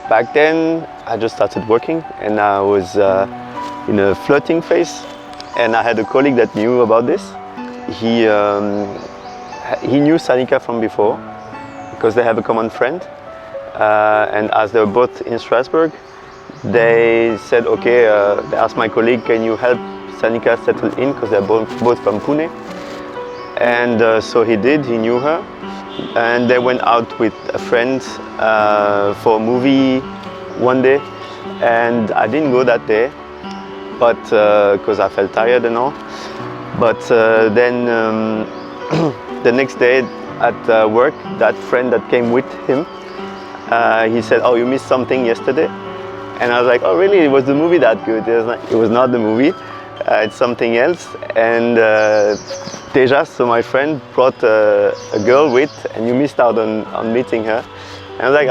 Back then, I just started working and I was in a flirting phase. And I had a colleague that knew about this. He knew Sanika from before because they have a common friend. And as they were both in Strasbourg, they said, okay, they asked my colleague, can you help Sanika settle in, because they're both from Pune. And so he did, he knew her. And they went out with a friend for a movie one day. And I didn't go that day, but because I felt tired and all. But then the next day at work, that friend that came with him, he said, oh, you missed something yesterday. And I was like, oh really, was the movie that good? It was not the movie, it's something else. And Tejas, so my friend, brought a girl with, and you missed out on meeting her. And I was like,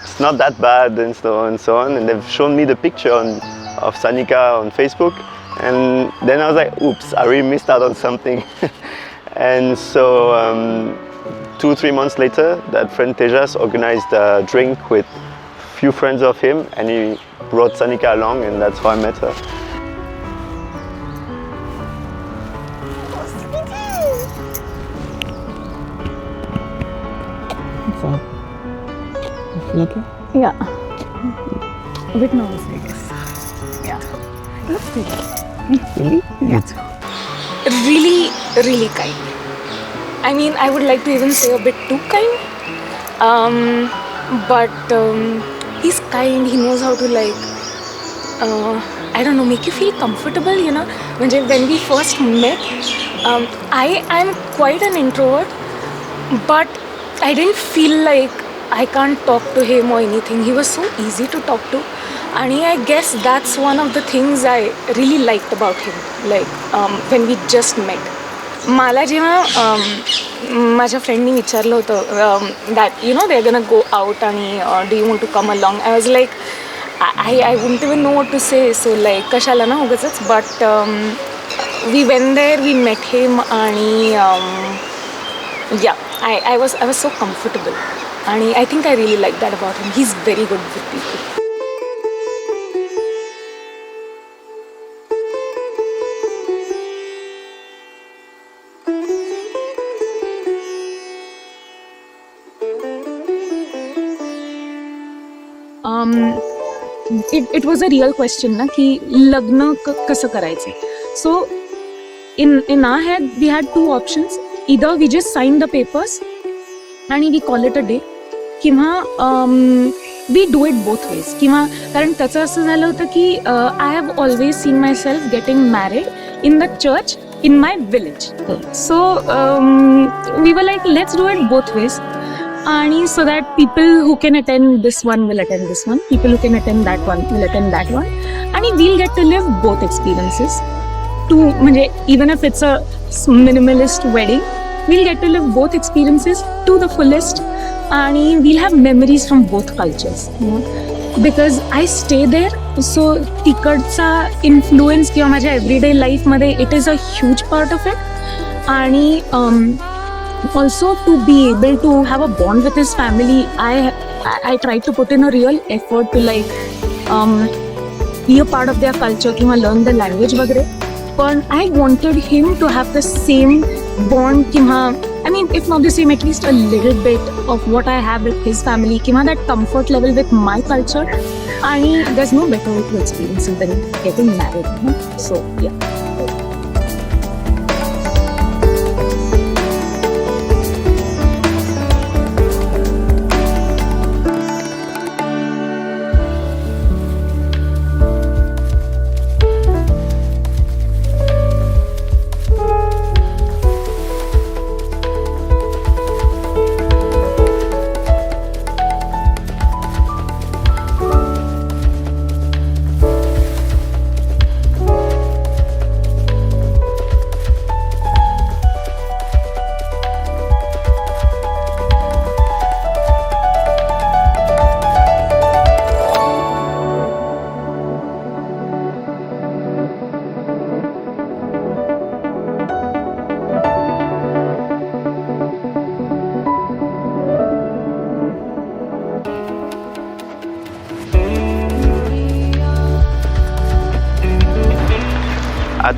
it's not that bad, and so on and so on. And they've shown me the picture of Sanika on Facebook. And then I was like, oops, I really missed out on something. And so 2-3 months later, that friend Tejas organized a drink with a few friends of him, and he brought Sanika along, and that's how I met her. Okay? Yeah. A bit nervous, I guess. Yeah. Let's do this. Really? Yeah. Let's go. Really, really kind. I mean, I would like to even say a bit too kind. But he's kind. He knows how to I don't know, make you feel comfortable, you know. When we first met, I'm quite an introvert, but I didn't feel like I can't talk to him or anything. He was so easy to talk to. And I guess that's one of the things I really liked about him, when we just met. मला जेव्हा माझ्या फ्रेंडनी विचारलं होतं that you know they're gonna go out and do you want to come along, I was like I wouldn't even know what to say, so like कशाला ना उगाचच. But we went there, we met him, and yeah, I was so comfortable, and I think I really like that about him. He's very good with people. It was a real question ना की लग्न कसं करायचं. So in our head we had 2 options. Either we just sign the papers and we call it a day, किंवा we do it both ways. किंवा कारण त्याचं असं झालं होतं की I have always seen myself getting married in the church in my village. So we were like, let's do it both ways. And so that people who can attend this one will attend this one, people who can attend that one will attend that one, and we'll get to live both experiences. Even if it's a minimalist wedding, we'll get to live both experiences to the fullest, and we'll have memories from both cultures. Because I stay there, so तिकडचा influence किंवा माझ्या everyday life मध्ये it is a huge part of it. आणि also to be able to have a bond with his family, I tried to put in a real effort to be a part of their culture, किंवा learn the language वगैरे. But I wanted him to have the same bond, किंवा I mean, if not the same, at least a little bit of what I have with his family, किंवा that comfort level with my culture. And there's no better way to experience it than getting married. So yeah.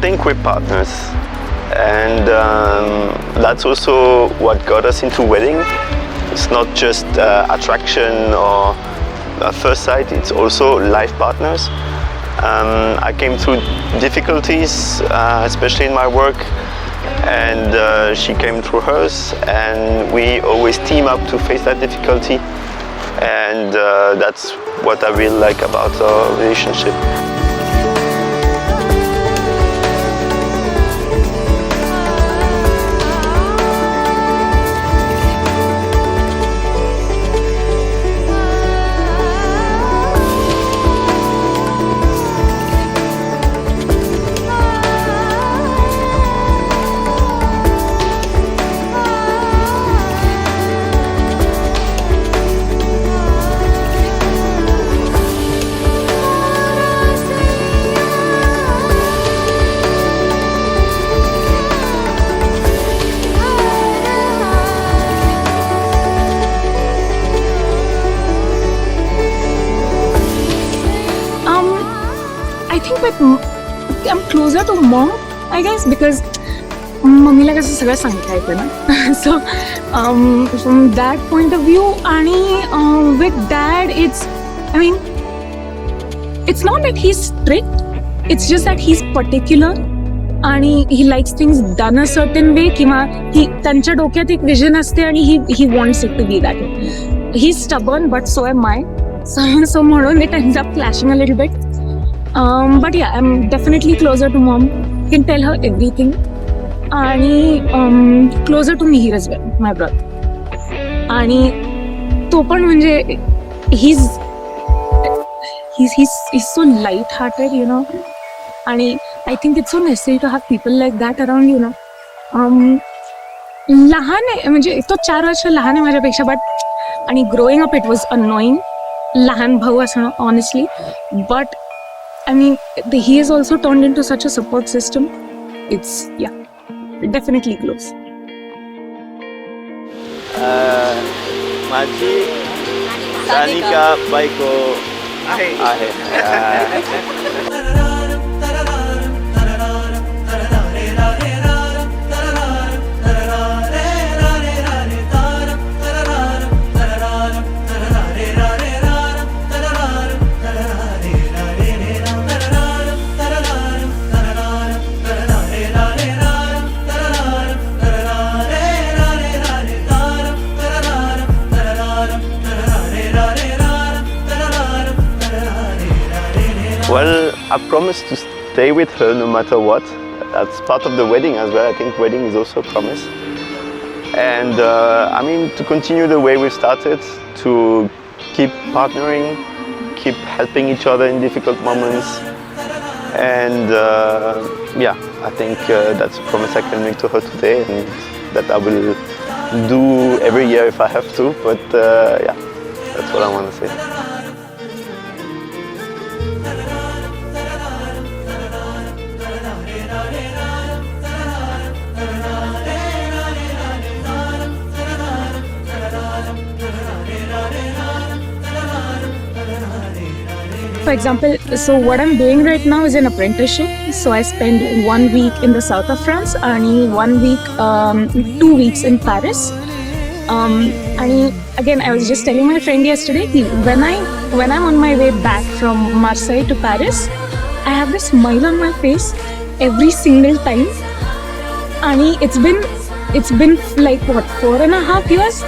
think we're partners, and that's also what got us into wedding. It's not just attraction or first sight, it's also life partners. I came through difficulties, especially in my work, and she came through hers, and we always team up to face that difficulty, and that's what I really like about our relationship. I think that I'm closer to mom, I guess, because मम्मीला कसं सगळं सांगता येतं ना. So from that point of view, आणि with dad, it's not that he's strict, it's just that he's particular आणि he likes things done a certain way, किंवा त्यांच्या डोक्यात एक विजन असते आणि he wants it to be that way. He's stubborn, but so am I. So म्हणून it ends up clashing a little bit. But yeah, I'm definitely closer to mom. Can tell her everything. आणि closer to Mihir as well, my brother. आणि तो पण म्हणजे he's so light-hearted, you know. आणि I think it's so necessary to have people like that around, you know. लहान आहे म्हणजे तो 4 वर्ष लहान आहे माझ्यापेक्षा, बट आणि growing up it was annoying. लहान भाऊ असणं, honestly. But he has also turned into such a support system. It's, yeah, definitely close. माझी सानिका बायको आहे. Well, I promised to stay with her no matter what. That's part of the wedding as well. I think wedding is also a promise. And to continue the way we started, to keep partnering, keep helping each other in difficult moments. And I think that's a promise I can make to her today, and that I will do every year if I have to. But that's what I want to say. For example, so what I'm doing right now is an apprenticeship. So I spend 1 week in the south of France and 1 week, 2 weeks in Paris. And again, I was just telling my friend yesterday, when I'm on my way back from Marseille to Paris, I have this smile on my face every single time. And it's been like what, 4.5 years.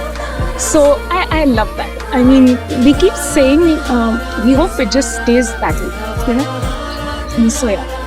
So I love that. We keep saying we hope it just stays that way, you know. And so yeah.